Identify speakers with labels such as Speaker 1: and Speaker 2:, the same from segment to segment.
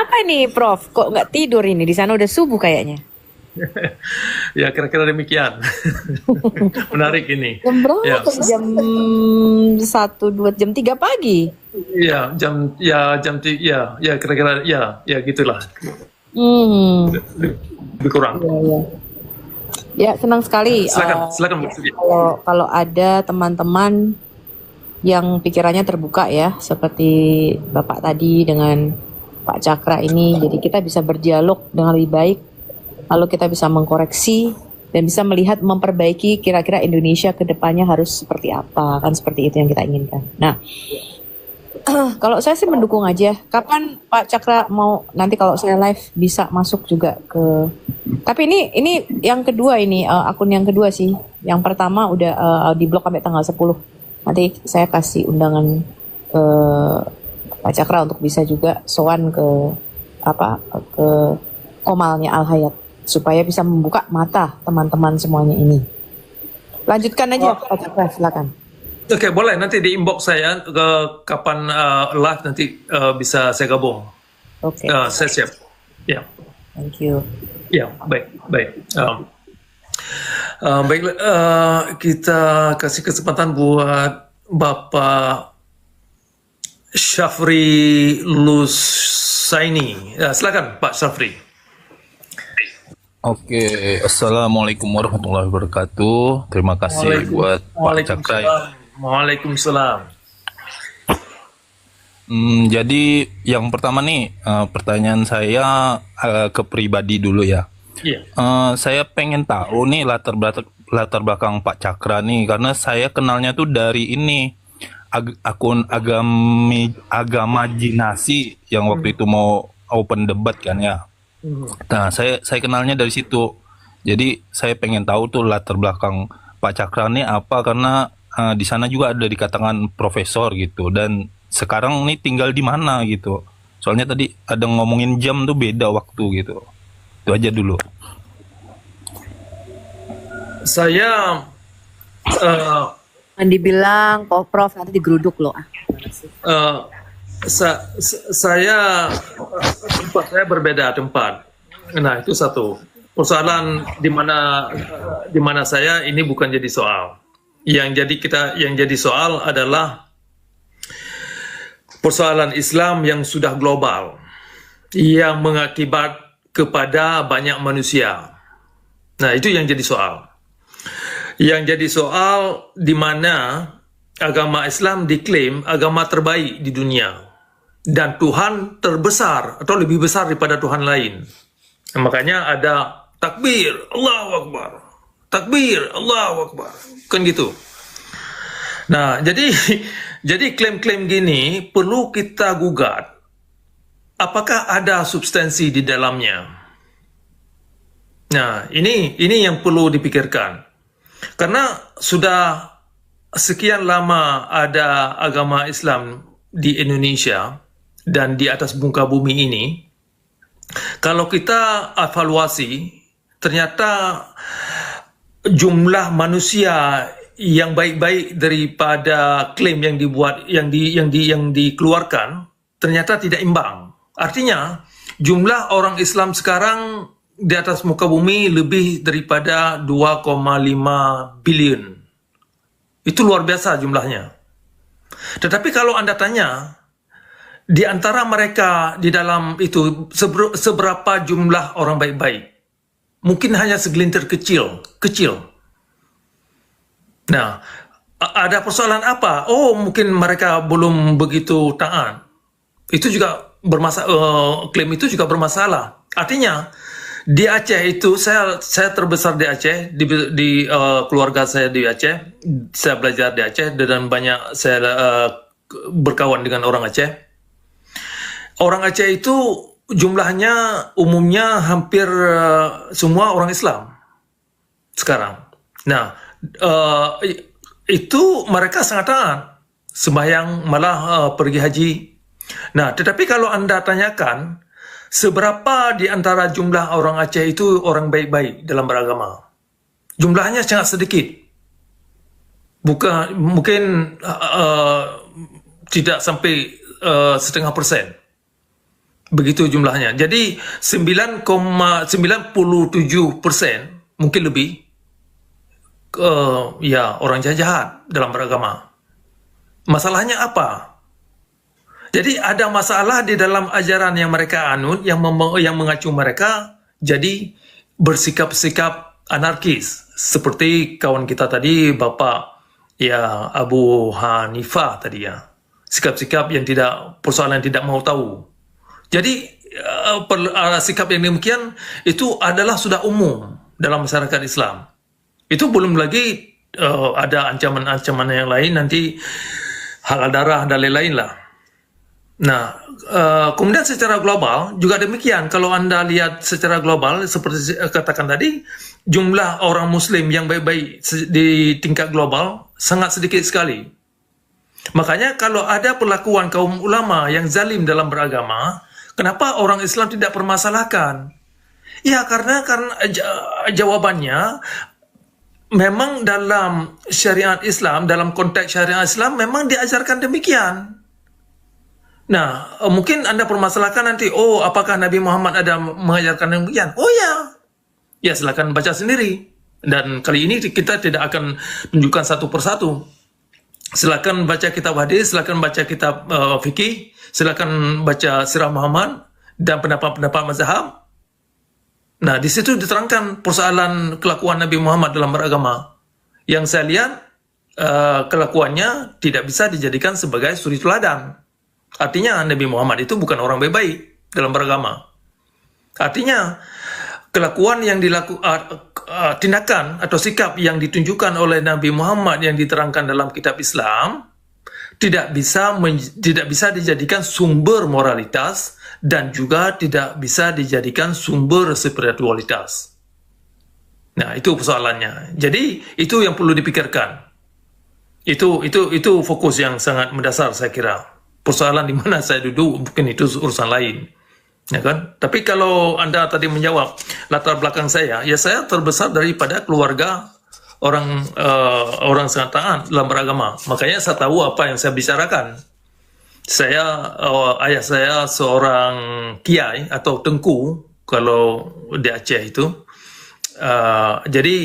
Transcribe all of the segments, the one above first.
Speaker 1: Apa nih, Prof? Kok nggak tidur ini? Di sana udah subuh kayaknya.
Speaker 2: Ya, kira-kira demikian. Menarik ini.
Speaker 1: Jam
Speaker 2: Ya,
Speaker 1: berapa? Jam 1, 2, jam 3 pagi.
Speaker 2: ya kira-kira ya gitulah.
Speaker 1: Hmm,
Speaker 2: Lebih kurang.
Speaker 1: iya, iya. Ya, senang sekali
Speaker 2: Silakan, silakan Bu Sugi.
Speaker 1: kalau kalau ada teman-teman yang pikirannya terbuka ya, seperti Bapak tadi dengan Pak Cakra ini. Jadi kita bisa berdialog dengan lebih baik, lalu kita bisa mengkoreksi dan bisa melihat memperbaiki kira-kira Indonesia ke depannya harus seperti apa, kan seperti itu yang kita inginkan. Nah, kalau saya sih mendukung aja. Kapan Pak Cakra mau nanti kalau saya live bisa masuk juga ke. Tapi ini yang kedua ini akun yang kedua sih. Yang pertama udah di blok sampai tanggal 10. Nanti saya kasih undangan ke Pak Cakra untuk bisa juga sowan ke apa ke Komalnya Al Hayat supaya bisa membuka mata teman-teman semuanya ini. Lanjutkan aja Pak Cakra, silakan.
Speaker 2: Oke, boleh nanti di inbox saya ke kapan live nanti bisa saya gabung.
Speaker 1: Oke,
Speaker 2: Saya siap. Ya,
Speaker 1: thank you.
Speaker 2: ya, baik, baik. Baiklah, kita kasih kesempatan buat Bapak Syafri Lusaini. Silakan Pak Syafri.
Speaker 3: Oke, assalamualaikum warahmatullahi wabarakatuh. Terima kasih buat Pak Cakra.
Speaker 2: Waalaikumsalam.
Speaker 3: Jadi yang pertama nih, pertanyaan saya ke pribadi dulu ya.
Speaker 2: Iya.
Speaker 3: Saya pengen tahu nih latar belakang Pak Cakra nih, karena saya kenalnya tuh dari ini akun agama jinasi yang waktu itu mau open debat kan ya. Nah, saya kenalnya dari situ. Jadi saya pengen tahu tuh latar belakang Pak Cakra nih apa, karena di sana juga ada dikatakan profesor gitu, dan sekarang nih tinggal di mana gitu. Soalnya tadi ada ngomongin jam tuh beda waktu gitu. Itu aja dulu.
Speaker 2: Saya eh,
Speaker 1: Dibilang Prof nanti digeruduk loh.
Speaker 2: eh, saya tempat saya berbeda tempat. Nah, itu satu. Persoalan di mana saya ini bukan jadi soal. Yang jadi soal adalah persoalan Islam yang sudah global, yang mengakibat kepada banyak manusia. Nah, itu yang jadi soal. Yang jadi soal di mana agama Islam diklaim agama terbaik di dunia dan Tuhan terbesar atau lebih besar daripada Tuhan lain. Nah, makanya ada takbir, Allahu Akbar. Takbir, Allahu Akbar. Kan gitu. Nah, jadi klaim-klaim gini perlu kita gugat. Apakah ada substansi di dalamnya? Nah, ini yang perlu dipikirkan. Karena sudah sekian lama ada agama Islam di Indonesia dan di atas muka bumi ini, kalau kita evaluasi, ternyata jumlah manusia yang baik-baik daripada klaim yang dibuat, yang dikeluarkan, ternyata tidak imbang. Artinya, jumlah orang Islam sekarang di atas muka bumi lebih daripada 2,5 bilion. Itu luar biasa jumlahnya. Tetapi kalau Anda tanya, di antara mereka di dalam itu seberapa jumlah orang baik-baik? Mungkin hanya segelintir kecil. Nah, ada persoalan apa? Oh, mungkin mereka belum begitu taat. Itu juga klaim itu juga bermasalah. Artinya, di Aceh itu saya terbesar di Aceh, di keluarga saya di Aceh, saya belajar di Aceh dan banyak saya berkawan dengan orang Aceh. Orang Aceh itu jumlahnya umumnya hampir semua orang Islam sekarang. Nah, itu mereka sangat taat, sembahyang, malah pergi haji. Nah, tetapi kalau Anda tanyakan, seberapa di antara jumlah orang Aceh itu orang baik-baik dalam beragama? Jumlahnya sangat sedikit. Mungkin tidak sampai 0,5%. Begitu jumlahnya. Jadi 9,97% mungkin lebih ya orang jahat dalam beragama. Masalahnya apa? Jadi ada masalah di dalam ajaran yang mereka anut yang mengacu mereka jadi bersikap-sikap anarkis seperti kawan kita tadi Bapak ya Abu Hanifah tadi ya. Sikap-sikap yang persoalan yang tidak mau tahu. Jadi sikap yang demikian itu adalah sudah umum dalam masyarakat Islam. Itu belum lagi ada ancaman-ancaman yang lain nanti halal darah dan lain-lain lah. Nah, kemudian secara global juga demikian. Kalau Anda lihat secara global seperti katakan tadi, jumlah orang Muslim yang baik-baik di tingkat global sangat sedikit sekali. Makanya kalau ada perlakuan kaum ulama yang zalim dalam beragama, kenapa orang Islam tidak permasalahkan? Ya karena jawabannya memang dalam syariat Islam, dalam konteks syariat Islam memang diajarkan demikian. Nah, mungkin Anda permasalahkan nanti, oh apakah Nabi Muhammad ada mengajarkan demikian? Oh ya, ya silakan baca sendiri. Dan kali ini kita tidak akan tunjukkan satu persatu. Silakan baca kitab hadis, silakan baca kitab fikih, silakan baca sirah Muhammad dan pendapat-pendapat mazhab. Nah, di situ diterangkan persoalan kelakuan Nabi Muhammad dalam beragama. Yang saya lihat kelakuannya tidak bisa dijadikan sebagai suri teladan. Artinya Nabi Muhammad itu bukan orang baik dalam beragama. Artinya kelakuan yang tindakan atau sikap yang ditunjukkan oleh Nabi Muhammad yang diterangkan dalam kitab Islam tidak bisa dijadikan sumber moralitas dan juga tidak bisa dijadikan sumber spiritualitas. Nah, itu persoalannya. Jadi itu yang perlu dipikirkan. Itu fokus yang sangat mendasar saya kira. Persoalan di mana saya duduk mungkin itu urusan lain. Ya kan? Tapi kalau Anda tadi menjawab latar belakang saya, ya saya terbesar daripada keluarga orang sangat taat dalam beragama. Makanya saya tahu apa yang saya bicarakan. Ayah saya seorang kiai atau tengku kalau di Aceh itu. Jadi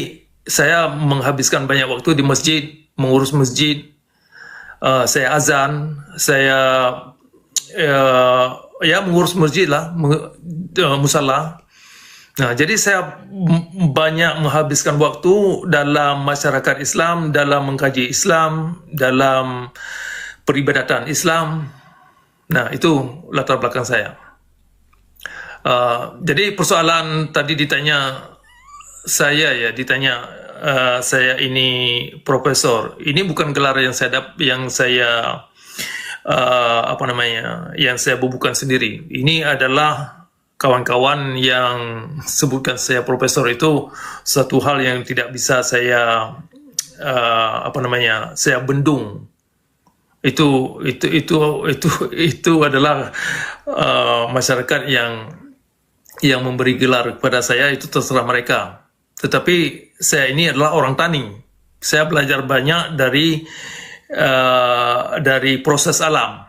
Speaker 2: saya menghabiskan banyak waktu di masjid, mengurus masjid. Saya azan, saya mengurus masjid lah, musala. Nah, jadi saya banyak menghabiskan waktu dalam masyarakat Islam, dalam mengkaji Islam, dalam peribadatan Islam. Nah, itu latar belakang saya. Jadi persoalan tadi ditanya saya saya ini profesor. Ini bukan gelar yang saya bubuhkan sendiri. Ini adalah kawan-kawan yang sebutkan saya profesor itu satu hal yang tidak bisa saya saya bendung. Itu adalah masyarakat yang memberi gelar kepada saya, itu terserah mereka. Tetapi saya ini adalah orang tani. Saya belajar banyak dari proses alam.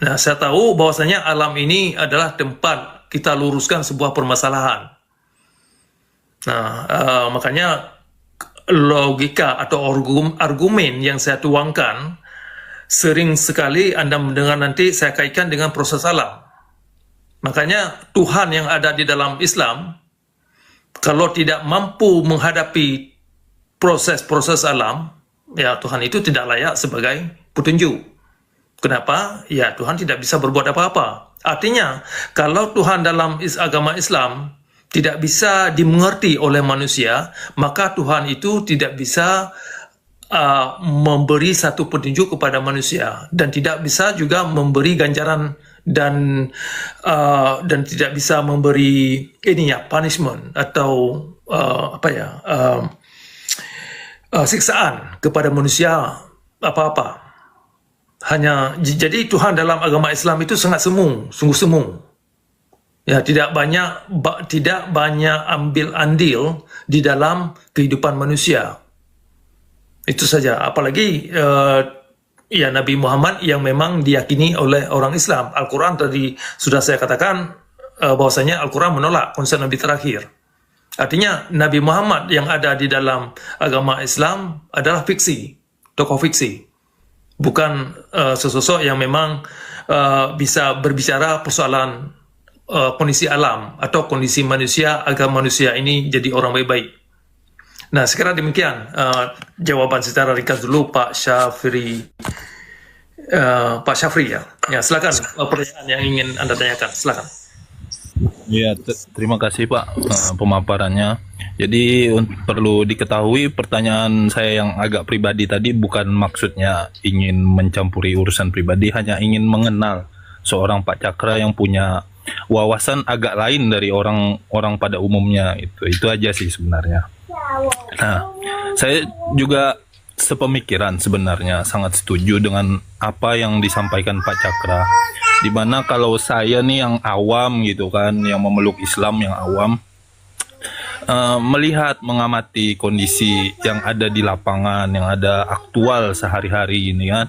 Speaker 2: Nah, saya tahu bahwasanya alam ini adalah tempat kita luruskan sebuah permasalahan. Nah, makanya logika atau argumen yang saya tuangkan sering sekali Anda mendengar nanti saya kaitkan dengan proses alam. Makanya Tuhan yang ada di dalam Islam kalau tidak mampu menghadapi proses-proses alam, ya Tuhan itu tidak layak sebagai petunjuk. Kenapa? Ya Tuhan tidak bisa berbuat apa-apa. Artinya, kalau Tuhan dalam agama Islam tidak bisa dimengerti oleh manusia, maka Tuhan itu tidak bisa memberi satu petunjuk kepada manusia dan tidak bisa juga memberi ganjaran dan tidak bisa memberi punishment atau siksaan kepada manusia apa-apa. Hanya jadi Tuhan dalam agama Islam itu sangat sungguh semu. Ya, tidak banyak ambil andil di dalam kehidupan manusia. Itu saja. Apalagi ya Nabi Muhammad yang memang diyakini oleh orang Islam. Al-Quran tadi sudah saya katakan bahwasanya Al-Quran menolak konsep Nabi terakhir. Artinya Nabi Muhammad yang ada di dalam agama Islam adalah fiksi, tokoh fiksi, bukan sesosok yang memang bisa berbicara persoalan kondisi alam atau kondisi manusia agar manusia ini jadi orang baik-baik. Nah, sekarang demikian jawaban secara ringkas dulu Pak Syafri. Pak Syafri ya. Ya, silakan pertanyaan yang ingin Anda tanyakan. Silakan.
Speaker 3: Ya, terima kasih Pak pemaparannya. Jadi perlu diketahui pertanyaan saya yang agak pribadi tadi bukan maksudnya ingin mencampuri urusan pribadi, hanya ingin mengenal seorang Pak Cakra yang punya wawasan agak lain dari orang-orang pada umumnya. Itu aja sih sebenarnya. Nah, saya juga sepemikiran sebenarnya, sangat setuju dengan apa yang disampaikan Pak Cakra. Dimana kalau saya nih yang awam gitu kan, yang memeluk Islam yang awam, melihat, mengamati kondisi yang ada di lapangan, yang ada aktual sehari-hari ini kan,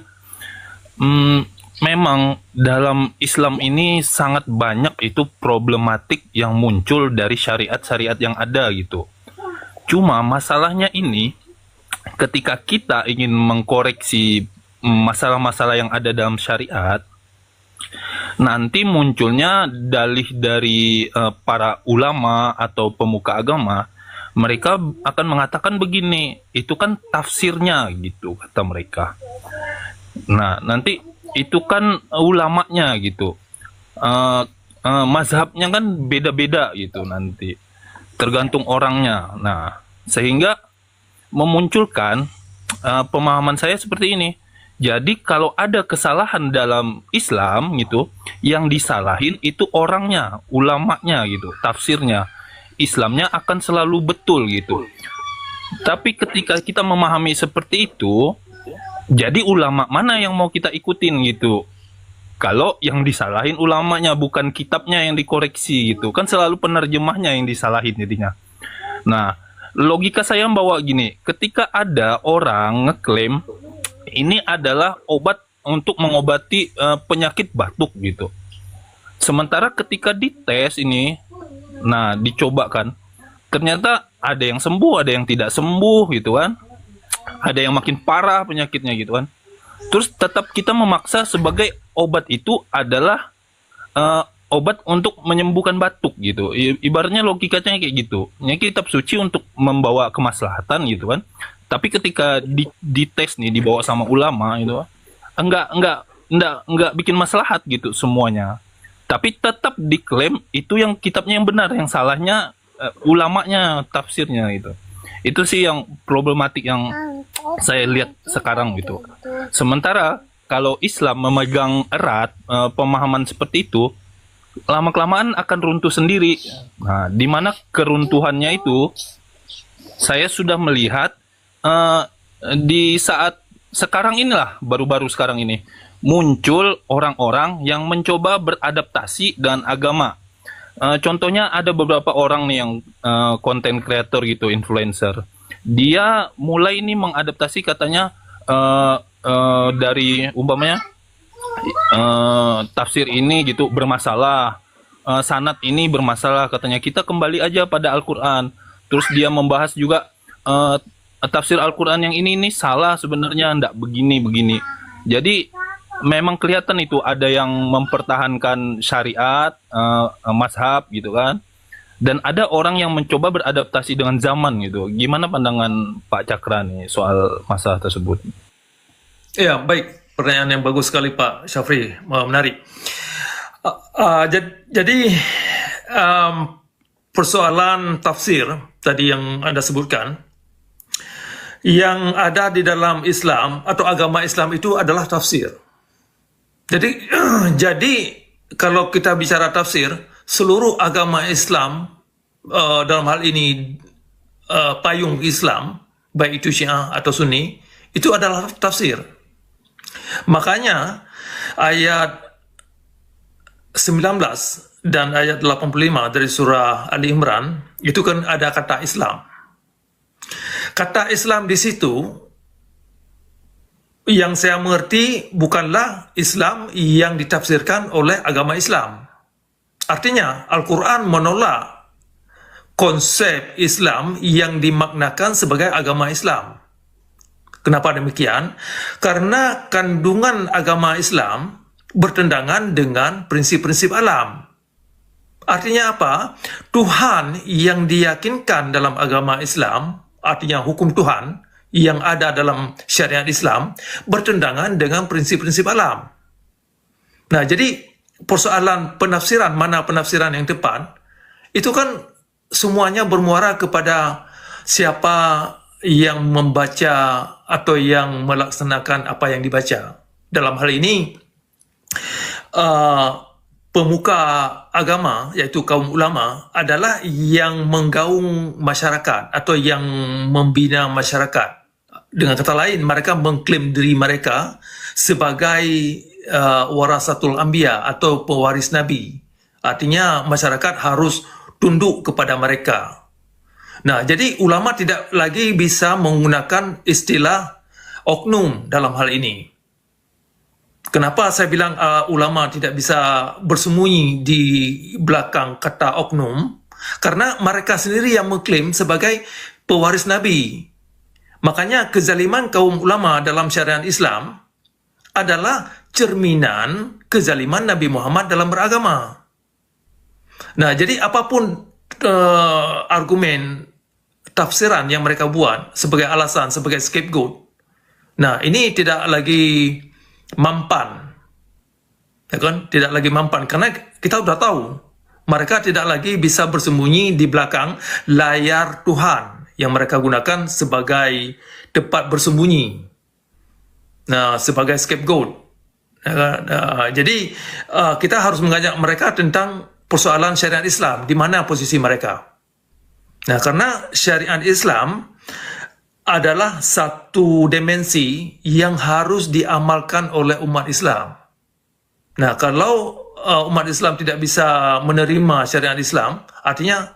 Speaker 3: memang dalam Islam ini sangat banyak itu problematik yang muncul dari syariat-syariat yang ada gitu. Cuma masalahnya ini, ketika kita ingin mengkoreksi masalah-masalah yang ada dalam syariat, nanti munculnya dalih dari para ulama atau pemuka agama. Mereka akan mengatakan begini, itu kan tafsirnya gitu, kata mereka. Nah, nanti itu kan ulamanya gitu. Mazhabnya kan beda-beda gitu nanti. Tergantung orangnya. Nah, sehingga memunculkan pemahaman saya seperti ini. Jadi kalau ada kesalahan dalam Islam gitu, yang disalahin itu orangnya, ulamanya gitu, tafsirnya. Islamnya akan selalu betul gitu. Tapi ketika kita memahami seperti itu, jadi ulama mana yang mau kita ikutin gitu? Kalau yang disalahin ulamanya, bukan kitabnya yang dikoreksi gitu. Kan selalu penerjemahnya yang disalahin jadinya. Nah, logika saya membawa gini. Ketika ada orang ngeklaim ini adalah obat untuk mengobati penyakit batuk gitu. Sementara ketika dites ini, nah dicoba kan, ternyata ada yang sembuh, ada yang tidak sembuh gitu kan. Ada yang makin parah penyakitnya gitu kan. Terus tetap kita memaksa sebagai obat itu adalah obat untuk menyembuhkan batuk gitu. Ibaratnya logikanya kayak gitu. Ini kitab suci untuk membawa kemaslahatan gitu kan. Tapi ketika dites nih, dibawa sama ulama gitu, enggak bikin maslahat gitu semuanya. Tapi tetap diklaim itu yang kitabnya yang benar, yang salahnya ulamanya, tafsirnya gitu. Itu sih yang problematik yang saya lihat sekarang gitu. Sementara kalau Islam memegang erat pemahaman seperti itu, lama-kelamaan akan runtuh sendiri. Nah, di mana keruntuhannya itu saya sudah melihat di saat sekarang inilah, baru-baru sekarang ini muncul orang-orang yang mencoba beradaptasi dengan agama. Contohnya ada beberapa orang nih yang content creator gitu, influencer. Dia mulai ini mengadaptasi katanya dari umpamanya tafsir ini gitu bermasalah, sanad ini bermasalah, katanya kita kembali aja pada Al-Quran. Terus dia membahas juga tafsir Al-Quran yang ini salah sebenarnya, ndak begini. Jadi memang kelihatan itu ada yang mempertahankan syariat, mazhab gitu kan. Dan ada orang yang mencoba beradaptasi dengan zaman gitu. Gimana pandangan Pak Cakra nih soal masalah tersebut?
Speaker 2: Ya, baik. Pertanyaan yang bagus sekali Pak Syafri. Menarik. Jadi persoalan tafsir tadi yang Anda sebutkan, yang ada di dalam Islam atau agama Islam itu adalah tafsir. Jadi kalau kita bicara tafsir, seluruh agama Islam dalam hal ini payung Islam, baik itu Syiah atau Sunni, itu adalah tafsir. Makanya ayat 19 dan ayat 85 dari surah Ali Imran itu kan ada kata Islam. Kata Islam di situ yang saya mengerti bukanlah Islam yang ditafsirkan oleh agama Islam. Artinya, Al-Quran menolak konsep Islam yang dimaknakan sebagai agama Islam. Kenapa demikian? Karena kandungan agama Islam bertentangan dengan prinsip-prinsip alam. Artinya apa? Tuhan yang diyakinkan dalam agama Islam, artinya hukum Tuhan yang ada dalam syariat Islam, bertentangan dengan prinsip-prinsip alam. Nah, jadi persoalan penafsiran, mana penafsiran yang tepat, itu kan semuanya bermuara kepada siapa yang membaca atau yang melaksanakan apa yang dibaca. Dalam hal ini, pemuka agama, yaitu kaum ulama, adalah yang menggaung masyarakat atau yang membina masyarakat. Dengan kata lain, mereka mengklaim diri mereka sebagai warasatul anbiya atau pewaris Nabi. Artinya masyarakat harus tunduk kepada mereka. Nah, jadi ulama tidak lagi bisa menggunakan istilah oknum dalam hal ini. Kenapa saya bilang ulama tidak bisa bersembunyi di belakang kata oknum? Karena mereka sendiri yang mengklaim sebagai pewaris Nabi. Makanya kezaliman kaum ulama dalam syariat Islam adalah cerminan kezaliman Nabi Muhammad dalam beragama. Nah, jadi apapun argumen tafsiran yang mereka buat sebagai alasan, sebagai scapegoat, nah ini tidak lagi mampan, ya kan? Tidak lagi mampan karena kita sudah tahu mereka tidak lagi bisa bersembunyi di belakang layar Tuhan yang mereka gunakan sebagai tempat bersembunyi, nah sebagai scapegoat. Jadi kita harus mengajak mereka tentang persoalan syariat Islam, di mana posisi mereka. Nah, karena syariat Islam adalah satu dimensi yang harus diamalkan oleh umat Islam. Nah, kalau umat Islam tidak bisa menerima syariat Islam, artinya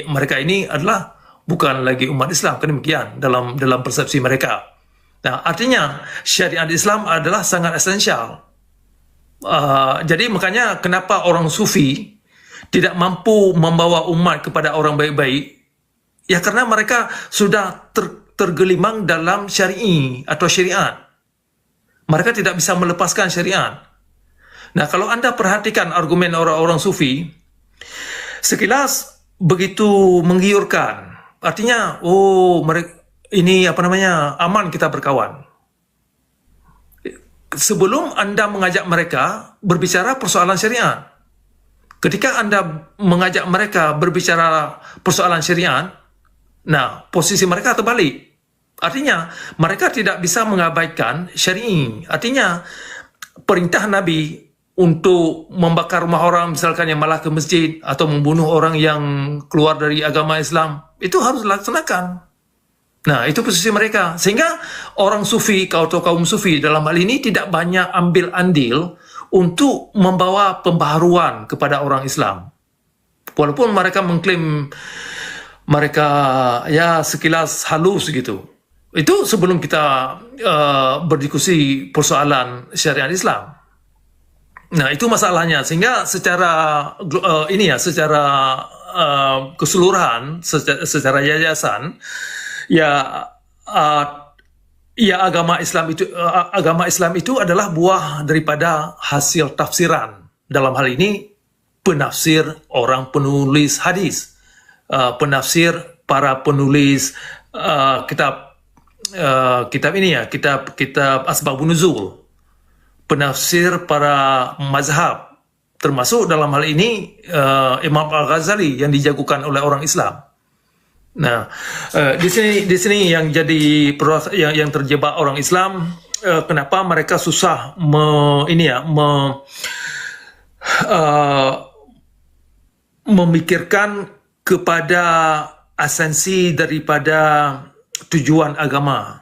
Speaker 2: mereka ini adalah bukan lagi umat Islam, kan demikian dalam persepsi mereka. Nah, artinya syariat Islam adalah sangat esensial. Jadi makanya kenapa orang sufi tidak mampu membawa umat kepada orang baik-baik, ya karena mereka sudah tergelimang dalam syar'i atau syariat. Mereka tidak bisa melepaskan syariat. Nah, kalau Anda perhatikan argumen orang-orang sufi, sekilas begitu menggiurkan. Artinya, mereka ini aman kita berkawan. Sebelum Anda mengajak mereka berbicara persoalan syariat, ketika Anda mengajak mereka berbicara persoalan syariat, nah posisi mereka terbalik. Artinya mereka tidak bisa mengabaikan syar'i. Artinya perintah Nabi untuk membakar rumah orang misalkan yang malah ke masjid atau membunuh orang yang keluar dari agama Islam, itu harus dilaksanakan. Nah, itu posisi mereka. Sehingga orang sufi atau kaum sufi dalam hal ini tidak banyak ambil andil untuk membawa pembaharuan kepada orang Islam. Walaupun mereka mengklaim mereka ya sekilas halus gitu. Itu sebelum kita berdiskusi persoalan syariat Islam. Nah, itu masalahnya. Sehingga secara keseluruhan, secara yayasan, agama Islam itu adalah buah daripada hasil tafsiran. Dalam hal ini penafsir orang penulis hadis, penafsir para penulis kitab Asbabun Nuzul, penafsir para mazhab, termasuk dalam hal ini Imam Al-Ghazali yang dijagokan oleh orang Islam. Nah, di sini yang jadi yang terjebak orang Islam, kenapa mereka susah memikirkan kepada esensi daripada tujuan agama,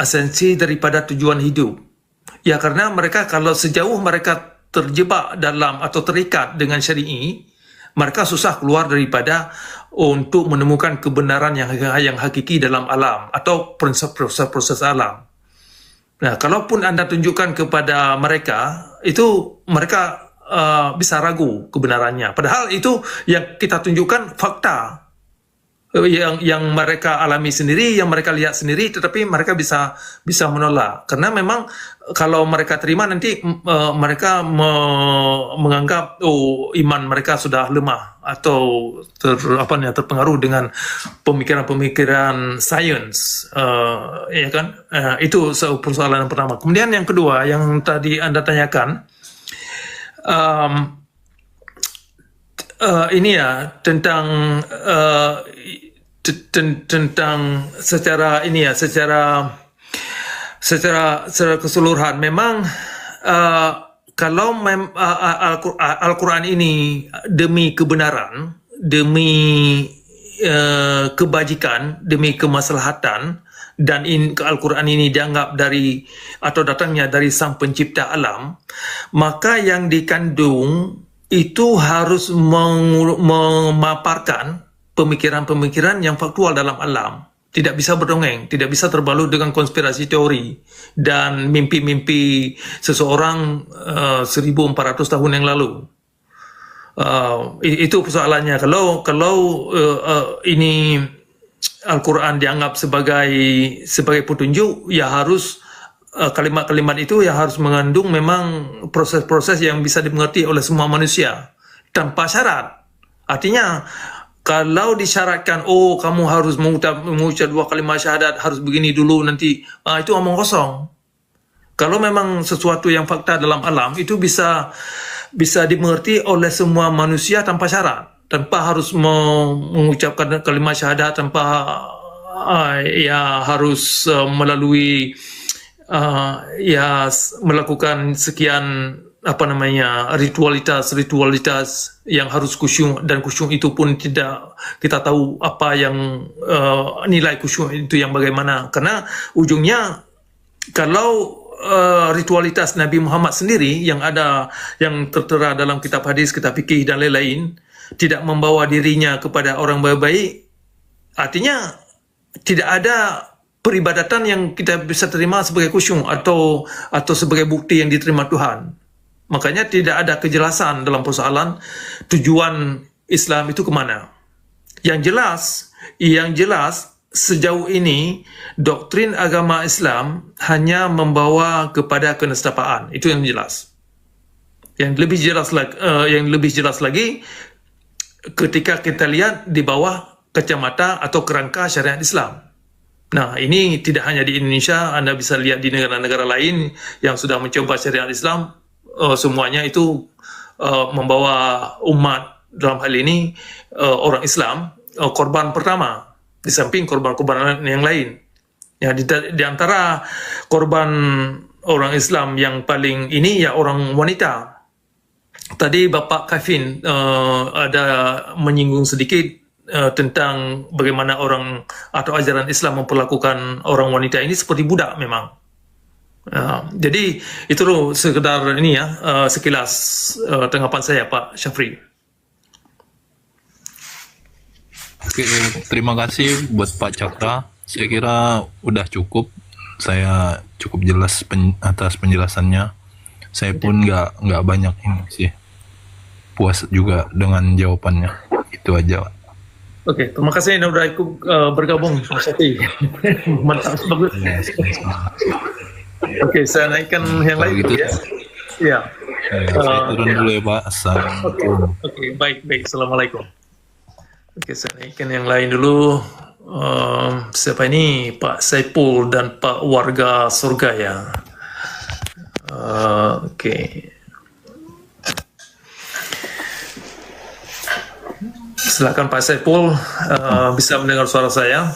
Speaker 2: esensi daripada tujuan hidup. Ya, karena mereka kalau sejauh mereka terjebak dalam atau terikat dengan syar'i, mereka susah keluar daripada untuk menemukan kebenaran yang hakiki dalam alam atau proses alam. Nah, kalaupun Anda tunjukkan kepada mereka, itu mereka bisa ragu kebenarannya. Padahal itu yang kita tunjukkan fakta yang mereka alami sendiri, yang mereka lihat sendiri, tetapi mereka bisa menolak karena memang kalau mereka terima nanti mereka menganggap iman mereka sudah lemah atau terpengaruh dengan pemikiran-pemikiran sains, ya kan? Itu persoalan yang pertama. Kemudian yang kedua yang tadi Anda tanyakan, ini ya tentang secara keseluruhan memang kalau Al-Quran ini demi kebenaran, demi kebajikan, demi kemaslahatan, dan Al-Quran ini dianggap dari atau datangnya dari Sang Pencipta alam, maka yang dikandung itu harus memaparkan pemikiran-pemikiran yang faktual dalam alam. Tidak bisa berdongeng, tidak bisa terbalut dengan konspirasi teori dan mimpi-mimpi seseorang 1400 tahun yang lalu. Itu persoalannya. Kalau ini Al-Quran dianggap sebagai petunjuk, ya harus kalimat-kalimat itu ya harus mengandung memang proses-proses yang bisa dimengerti oleh semua manusia tanpa syarat. Artinya kalau disyaratkan, kamu harus mengucap 2 kalimat syahadat, harus begini dulu nanti, itu omong kosong. Kalau memang sesuatu yang fakta dalam alam itu bisa dimengerti oleh semua manusia tanpa syarat, tanpa harus mengucapkan kalimat syahadat, tanpa ya harus melalui melakukan sekian ritualitas yang harus khusyuk, dan khusyuk itu pun tidak kita tahu apa yang nilai khusyuk itu yang bagaimana, karena ujungnya kalau ritualitas Nabi Muhammad sendiri yang tertera dalam kitab hadis, kitab fikih dan lain-lain tidak membawa dirinya kepada orang baik, artinya tidak ada peribadatan yang kita bisa terima sebagai khusyuk atau sebagai bukti yang diterima Tuhan. Makanya tidak ada kejelasan dalam persoalan tujuan Islam itu kemana. Yang jelas sejauh ini doktrin agama Islam hanya membawa kepada keniscayaan. Itu yang jelas. Yang lebih jelas lagi ketika kita lihat di bawah kacamata atau kerangka syariat Islam. Nah, ini tidak hanya di Indonesia, Anda bisa lihat di negara-negara lain yang sudah mencoba syariat Islam, semuanya itu membawa umat, dalam hal ini orang Islam, korban pertama, di samping korban-korban yang lain. Ya, di antara korban orang Islam yang paling ini ya orang wanita. Tadi Bapak Kevin ada menyinggung sedikit tentang bagaimana orang atau ajaran Islam memperlakukan orang wanita ini seperti budak memang. Jadi itu loh sekedar ini ya sekilas tanggapan saya Pak Syafri.
Speaker 3: Oke, terima kasih buat Pak Cakra. Saya kira udah cukup. Saya cukup jelas atas penjelasannya. Saya pun nggak banyak ini sih. Puas juga dengan jawabannya. Itu aja, Pak.
Speaker 2: Oke, terima kasih Anda sudah ikut bergabung, Mas Syafri. Mantap, bagus. Oke, saya naikkan yang lain
Speaker 3: gitu
Speaker 2: ya. Iya.
Speaker 3: Saya turun dulu ya, Pak. Assalamualaikum.
Speaker 2: Oke, baik. Assalamualaikum. Oke, saya naikkan yang lain dulu. Siapa ini? Pak Saipul dan Pak Warga Surga ya. Oke. Silakan Pak Saipul, bisa mendengar suara saya?